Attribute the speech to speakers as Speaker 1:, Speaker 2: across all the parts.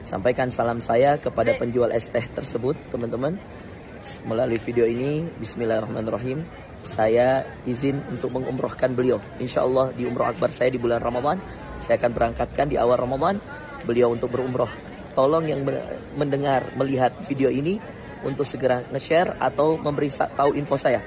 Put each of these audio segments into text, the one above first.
Speaker 1: Sampaikan salam saya kepada penjual es teh tersebut, teman-teman. Melalui video ini, bismillahirrahmanirrahim, saya izin untuk mengumrohkan beliau. Insya Allah di umroh akbar saya di bulan Ramadan, saya akan berangkatkan di awal Ramadan beliau untuk berumroh. Tolong yang mendengar, melihat video ini untuk segera nge-share atau memberi tahu info saya.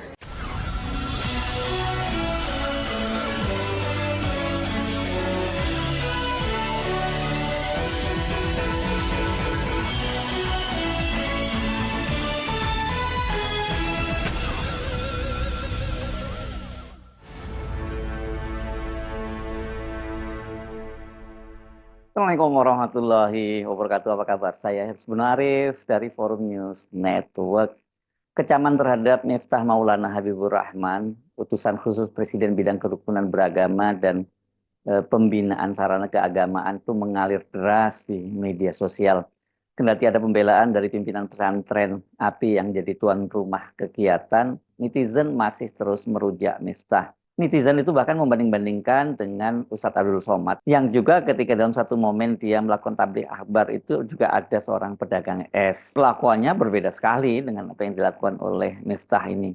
Speaker 2: Assalamualaikum warahmatullahi wabarakatuh. Apa kabar? Saya Hirsbun Arif dari Forum News Network. Kecaman terhadap Miftah Maulana Habibur Rahman, utusan khusus Presiden bidang kerukunan beragama dan pembinaan sarana keagamaan itu mengalir deras di media sosial. Kendati ada pembelaan dari pimpinan pesantren API yang jadi tuan rumah kegiatan, netizen masih terus merujak Miftah. Netizen itu bahkan membanding-bandingkan dengan Ustadz Abdul Somad, yang juga ketika dalam satu momen dia melakukan tabligh akbar itu juga ada seorang pedagang es. Kelakuannya berbeda sekali dengan apa yang dilakukan oleh Miftah ini.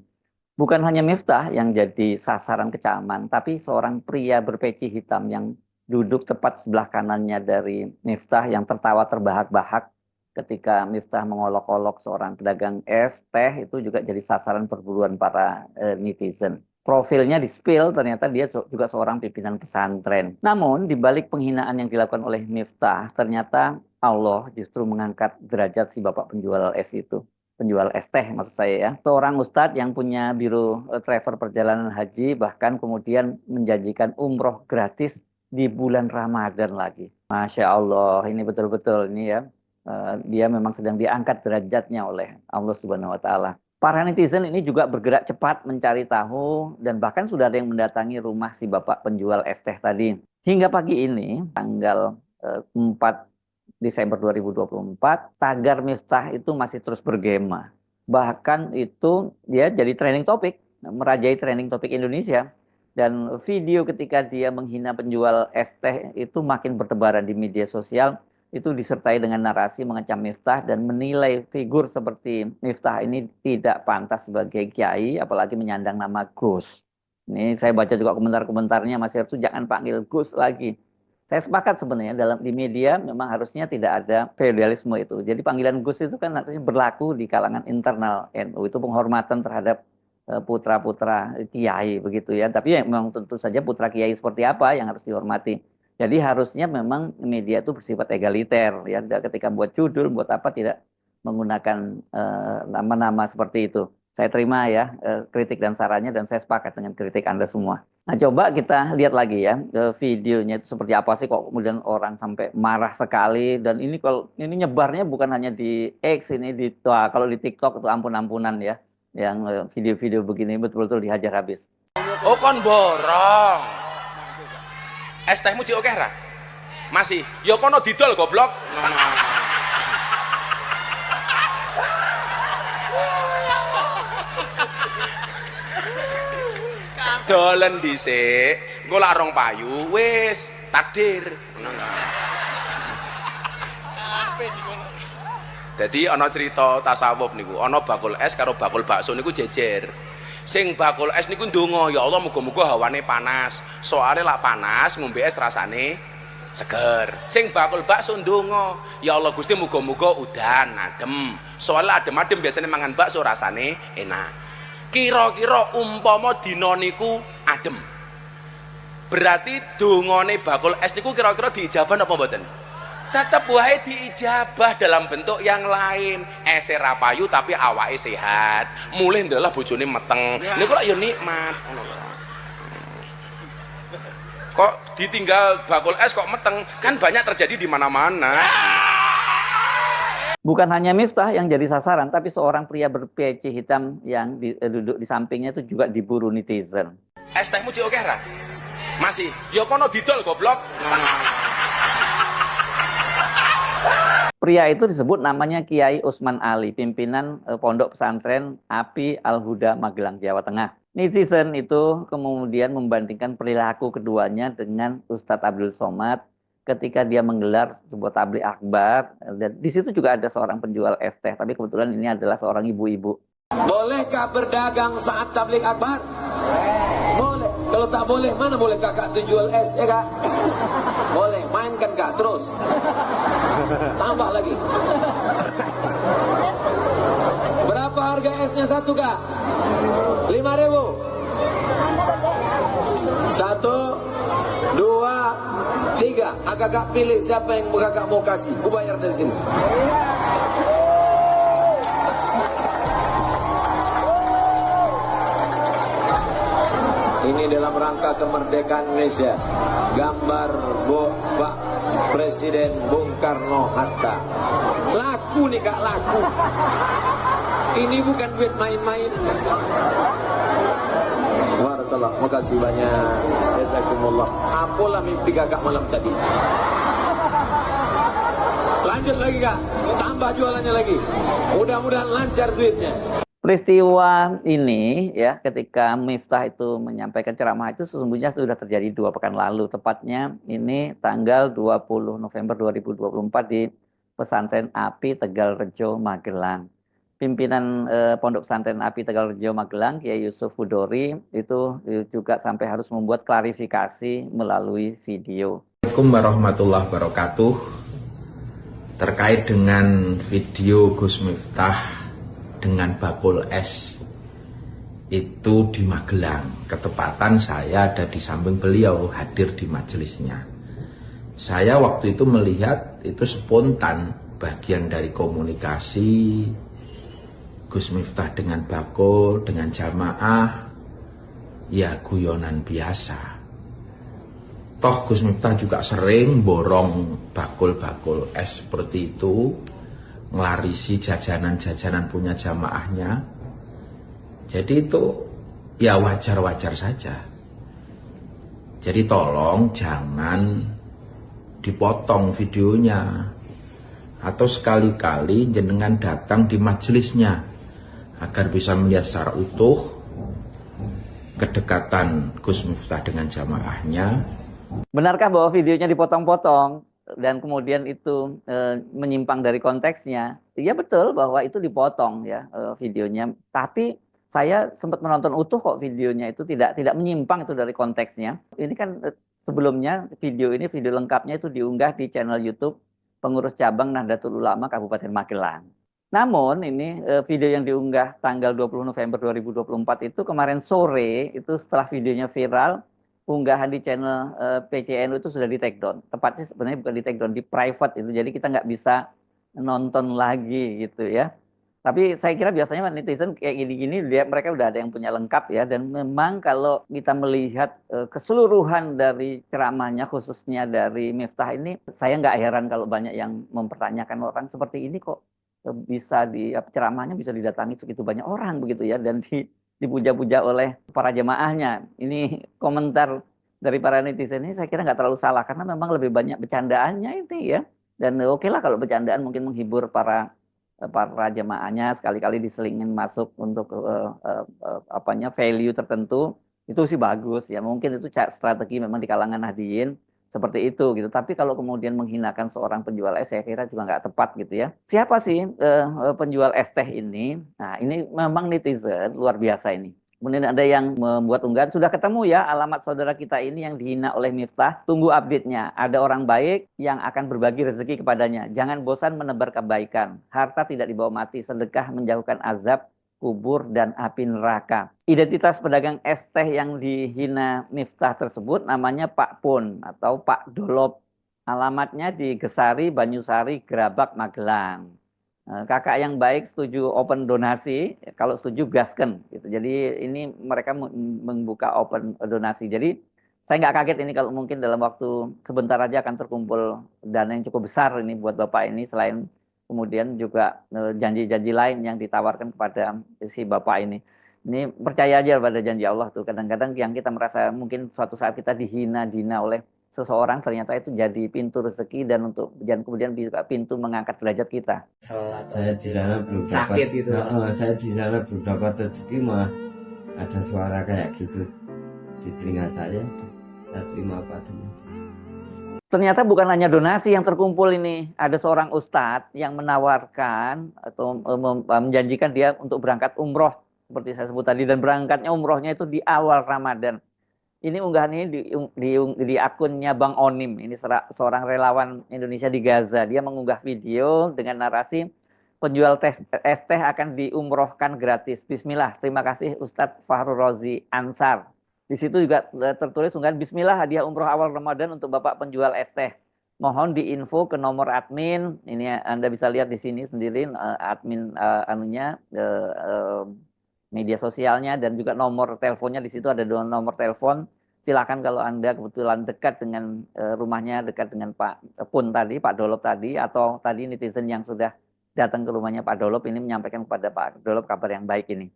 Speaker 2: Bukan hanya Miftah yang jadi sasaran kecaman, tapi seorang pria berpeci hitam yang duduk tepat sebelah kanannya dari Miftah yang tertawa terbahak-bahak ketika Miftah mengolok-olok seorang pedagang es teh, itu juga jadi sasaran perburuan para netizen. Profilnya di-spill, ternyata dia juga seorang pimpinan pesantren. Namun, di balik penghinaan yang dilakukan oleh Miftah, ternyata Allah justru mengangkat derajat si bapak penjual es itu. Penjual es teh maksud saya ya. Seorang ustadz yang punya biro travel perjalanan haji, bahkan kemudian menjanjikan umroh gratis di bulan Ramadan lagi. Masya Allah, ini betul-betul ini ya. Dia memang sedang diangkat derajatnya oleh Allah Subhanahu wa Ta'ala. Para netizen ini juga bergerak cepat mencari tahu dan bahkan sudah ada yang mendatangi rumah si bapak penjual es teh tadi. Hingga pagi ini, tanggal 4 Desember 2024, tagar Miftah itu masih terus bergema. Bahkan itu dia jadi trending topik, merajai trending topik Indonesia. Dan video ketika dia menghina penjual es teh itu makin bertebaran di media sosial. Itu disertai dengan narasi mengecam Miftah dan menilai figur seperti Miftah ini tidak pantas sebagai kiai, apalagi menyandang nama Gus. Ini saya baca juga komentar-komentarnya, Mas Hersu jangan panggil Gus lagi. Saya sepakat sebenarnya di media memang harusnya tidak ada feodalisme itu. Jadi panggilan Gus itu kan harusnya berlaku di kalangan internal NU, itu penghormatan terhadap putra-putra kiai begitu ya. Tapi ya, memang tentu saja putra kiai seperti apa yang harus dihormati. Jadi harusnya memang media itu bersifat egaliter ya, ketika buat judul, buat apa tidak menggunakan nama-nama seperti itu. Saya terima ya kritik dan sarannya dan saya sepakat dengan kritik Anda semua. Nah, coba kita lihat lagi ya videonya itu seperti apa sih kok kemudian orang sampai marah sekali, dan ini kalau ini nyebarnya bukan hanya di X, ini kalau di TikTok itu ampun-ampunan ya. Yang video-video begini betul-betul dihajar habis.
Speaker 3: Oh kon borong. Es tehmu cik oke ra? Masih. Ya kono didol goblok. Dolen dhisik, engko lak rong payu wis takdir. Jadi ana cerita tasawuf niku, ana bakul es karo bakul bakso niku jejer. Sing bakul es niku ndonga, ya Allah muga-muga hawane panas. Soale lak panas ngombe es rasane seger. Sing bakul bakso ndonga, ya Allah Gusti muga-muga udan adem. Soale adem-adem biasanya mangan bakso rasane enak. Kira-kira umpama dina niku adem. Berarti dongane bakul es niku kira-kira diijabah napa mboten? Tetep wae diijabah dalam bentuk yang lain. Ese ra payu tapi awake sehat. Mulih ndelah bojone meteng. Niku lak ya nikmat. Kok ditinggal bakul es kok meteng? Kan banyak terjadi di mana-mana.
Speaker 2: Bukan hanya Miftah yang jadi sasaran, tapi seorang pria berpeci hitam yang duduk di sampingnya itu juga diburu netizen.
Speaker 3: Es tehmu cik oke ra? Masih. Ya kono didol goblok.
Speaker 2: Pria itu disebut namanya Kiai Usman Ali, pimpinan Pondok Pesantren API Al-Huda Magelang, Jawa Tengah. Netizen itu kemudian membandingkan perilaku keduanya dengan Ustadz Abdul Somad ketika dia menggelar sebuah tablik akbar, dan di situ juga ada seorang penjual es teh, tapi kebetulan ini adalah seorang ibu-ibu.
Speaker 4: Bolehkah berdagang saat tablik akbar? Boleh. Kalau tak boleh, mana boleh kakak tu jual es, ya kak? Boleh, mainkan kak, terus. Tambah lagi. Berapa harga esnya satu kak? 5.000. 1, 2, 3. Kakak pilih siapa yang kakak mau kasih. Aku bayar dari sini. Ini dalam rangka kemerdekaan Indonesia. Gambar Pak Presiden Bung Karno Hatta. Laku nih kak, laku. Ini bukan duit main-main. Barakallah, makasih banyak. Jazakumullah. Apalah mimpi kakak malam tadi. Lanjut lagi kak, tambah jualannya lagi. Mudah-mudahan lancar duitnya.
Speaker 2: Peristiwa ini ya, ketika Miftah itu menyampaikan ceramah itu sesungguhnya sudah terjadi 2 pekan lalu, tepatnya ini tanggal 20 November 2024 di Pesantren Api Tegalrejo Magelang. Pimpinan Pondok Pesantren Api Tegalrejo Magelang, Kiai Yusuf Hudori, itu juga sampai harus membuat klarifikasi melalui video.
Speaker 5: Assalamualaikum warahmatullahi wabarakatuh. Terkait dengan video Gus Miftah dengan bakul es itu di Magelang, ketepatan saya ada di samping beliau, hadir di majelisnya. Saya waktu itu melihat itu spontan, bagian dari komunikasi Gus Miftah dengan bakul, dengan jamaah, ya guyonan biasa. Toh Gus Miftah juga sering borong bakul-bakul es seperti itu, ngelarisi jajanan-jajanan punya jamaahnya. Jadi itu ya wajar-wajar saja. Jadi tolong jangan dipotong videonya, atau sekali-kali jenengan datang di majelisnya agar bisa melihat secara utuh kedekatan Gus Miftah dengan jamaahnya.
Speaker 2: Benarkah bahwa videonya dipotong-potong dan kemudian itu menyimpang dari konteksnya? Iya betul bahwa itu dipotong ya videonya. Tapi saya sempat menonton utuh kok videonya, itu tidak menyimpang itu dari konteksnya. Ini kan sebelumnya video lengkapnya itu diunggah di channel YouTube Pengurus Cabang Nahdlatul Ulama Kabupaten Magelang. Namun ini video yang diunggah tanggal 20 November 2024 itu kemarin sore, itu setelah videonya viral, unggahan di channel PCNU itu sudah di take down. Tepatnya sebenarnya bukan di take down, di private itu. Jadi kita nggak bisa nonton lagi gitu ya. Tapi saya kira biasanya netizen kayak gini-gini mereka udah ada yang punya lengkap ya. Dan memang kalau kita melihat keseluruhan dari ceramahnya, khususnya dari Miftah ini, saya nggak heran kalau banyak yang mempertanyakan, orang seperti ini kok bisa ceramahnya bisa didatangi segitu banyak orang begitu ya, dan dipuja-puja oleh para jemaahnya. Ini komentar dari para netizen ini saya kira nggak terlalu salah, karena memang lebih banyak bercandaannya ini ya. Dan oke lah kalau bercandaan mungkin menghibur para jemaahnya, sekali-kali diselingin masuk untuk value tertentu, itu sih bagus ya. Mungkin itu strategi memang di kalangan Nahdliyin seperti itu gitu. Tapi kalau kemudian menghinakan seorang penjual es, saya kira juga nggak tepat gitu ya. Siapa sih penjual es teh ini? Nah ini memang netizen luar biasa ini. Kemudian ada yang membuat unggahan, sudah ketemu ya alamat saudara kita ini yang dihina oleh Miftah, tunggu update-nya. Ada orang baik yang akan berbagi rezeki kepadanya. Jangan bosan menebar kebaikan. Harta tidak dibawa mati, sedekah menjauhkan azab kubur dan api neraka. Identitas pedagang es teh yang dihina Miftah tersebut namanya Pak Pun atau Pak Dolop. Alamatnya di Gesari, Banyusari, Gerabak, Magelang. Kakak yang baik setuju open donasi, kalau setuju gasken gitu. Jadi ini mereka membuka open donasi. Jadi saya nggak kaget ini kalau mungkin dalam waktu sebentar aja akan terkumpul dana yang cukup besar ini buat Bapak ini, selain kemudian juga janji-janji lain yang ditawarkan kepada si Bapak ini. Ini percaya aja pada janji Allah tuh. Kadang-kadang yang kita merasa mungkin suatu saat kita dihina oleh seseorang, ternyata itu jadi pintu rezeki dan kemudian juga pintu mengangkat derajat kita.
Speaker 6: Saya di sana belum
Speaker 1: Sakit
Speaker 6: dapat,
Speaker 1: gitu.
Speaker 6: saya di sana belum dapat rezeki, mah ada suara kayak gitu di telinga saya terima apa adanya.
Speaker 2: Ternyata bukan hanya donasi yang terkumpul ini. Ada seorang ustadz yang menawarkan atau menjanjikan dia untuk berangkat umroh. Seperti saya sebut tadi. Dan berangkatnya umrohnya itu di awal Ramadan. Ini unggahan ini di akunnya Bang Onim. Ini seorang relawan Indonesia di Gaza. Dia mengunggah video dengan narasi penjual es teh akan diumrohkan gratis. Bismillah. Terima kasih Ustadz Fahrul Rozi Ansar. Di situ juga tertulis unggahan Bismillah hadiah umroh awal Ramadan untuk Bapak penjual es teh. Mohon diinfo ke nomor admin. Ini Anda bisa lihat di sini sendiri admin media sosialnya dan juga nomor teleponnya. Di situ ada 2 nomor telepon. Silakan kalau Anda kebetulan dekat dengan rumahnya, dekat dengan Pak Pun tadi, Pak Dolop tadi, atau tadi netizen yang sudah datang ke rumahnya Pak Dolop ini menyampaikan kepada Pak Dolop kabar yang baik ini.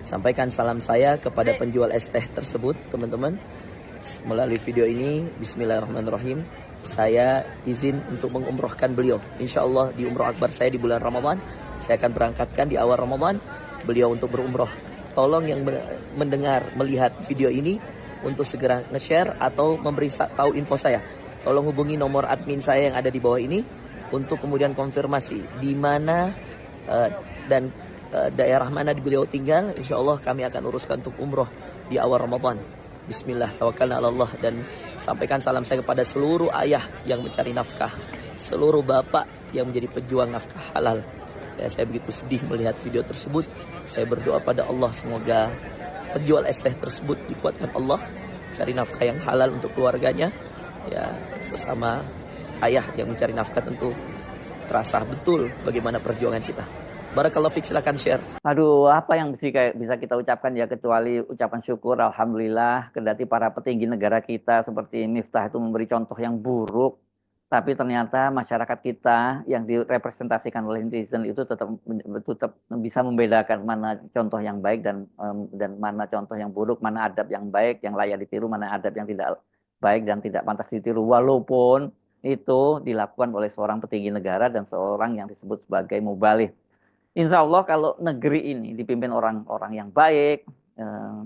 Speaker 1: Sampaikan salam saya kepada penjual es teh tersebut, teman-teman. Melalui video ini, bismillahirrahmanirrahim, saya izin untuk mengumrohkan beliau. Insya Allah di umroh akbar saya di bulan Ramadan, saya akan berangkatkan di awal Ramadan, beliau untuk berumroh. Tolong yang mendengar, melihat video ini, untuk segera nge-share atau memberi tahu info saya. Tolong hubungi nomor admin saya yang ada di bawah ini, untuk kemudian konfirmasi di mana dan daerah mana beliau tinggal. Insya Allah kami akan uruskan untuk umroh di awal Ramadan. Bismillah, tawakkalna ala Allah. Dan sampaikan salam saya kepada seluruh ayah yang mencari nafkah, seluruh bapak yang menjadi pejuang nafkah halal. Saya begitu sedih melihat video tersebut. Saya berdoa pada Allah semoga penjual es teh tersebut dikuatkan Allah, cari nafkah yang halal untuk keluarganya. Ya, sesama ayah yang mencari nafkah tentu terasa betul bagaimana perjuangan kita. Barakallahu fiik, silakan share.
Speaker 2: Aduh, apa yang bisa kita ucapkan ya kecuali ucapan syukur, alhamdulillah, kendati para petinggi negara kita seperti Miftah itu memberi contoh yang buruk, tapi ternyata masyarakat kita yang direpresentasikan oleh netizen itu tetap bisa membedakan mana contoh yang baik dan mana contoh yang buruk, mana adab yang baik yang layak ditiru, mana adab yang tidak baik dan tidak pantas ditiru, walaupun itu dilakukan oleh seorang petinggi negara dan seorang yang disebut sebagai mubalih. Insya Allah kalau negeri ini dipimpin orang-orang yang baik,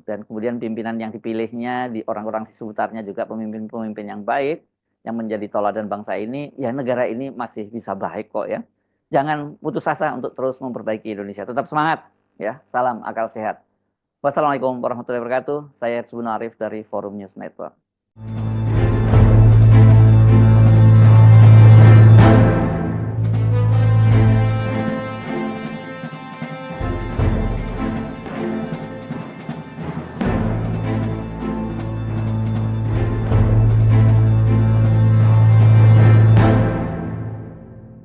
Speaker 2: dan kemudian pimpinan yang dipilihnya, orang-orang di sekitarnya juga pemimpin-pemimpin yang baik, yang menjadi toladan bangsa ini, ya negara ini masih bisa baik kok ya. Jangan putus asa untuk terus memperbaiki Indonesia. Tetap semangat ya. Salam akal sehat. Wassalamualaikum warahmatullahi wabarakatuh. Saya Herzbun Arif dari Forum News Network.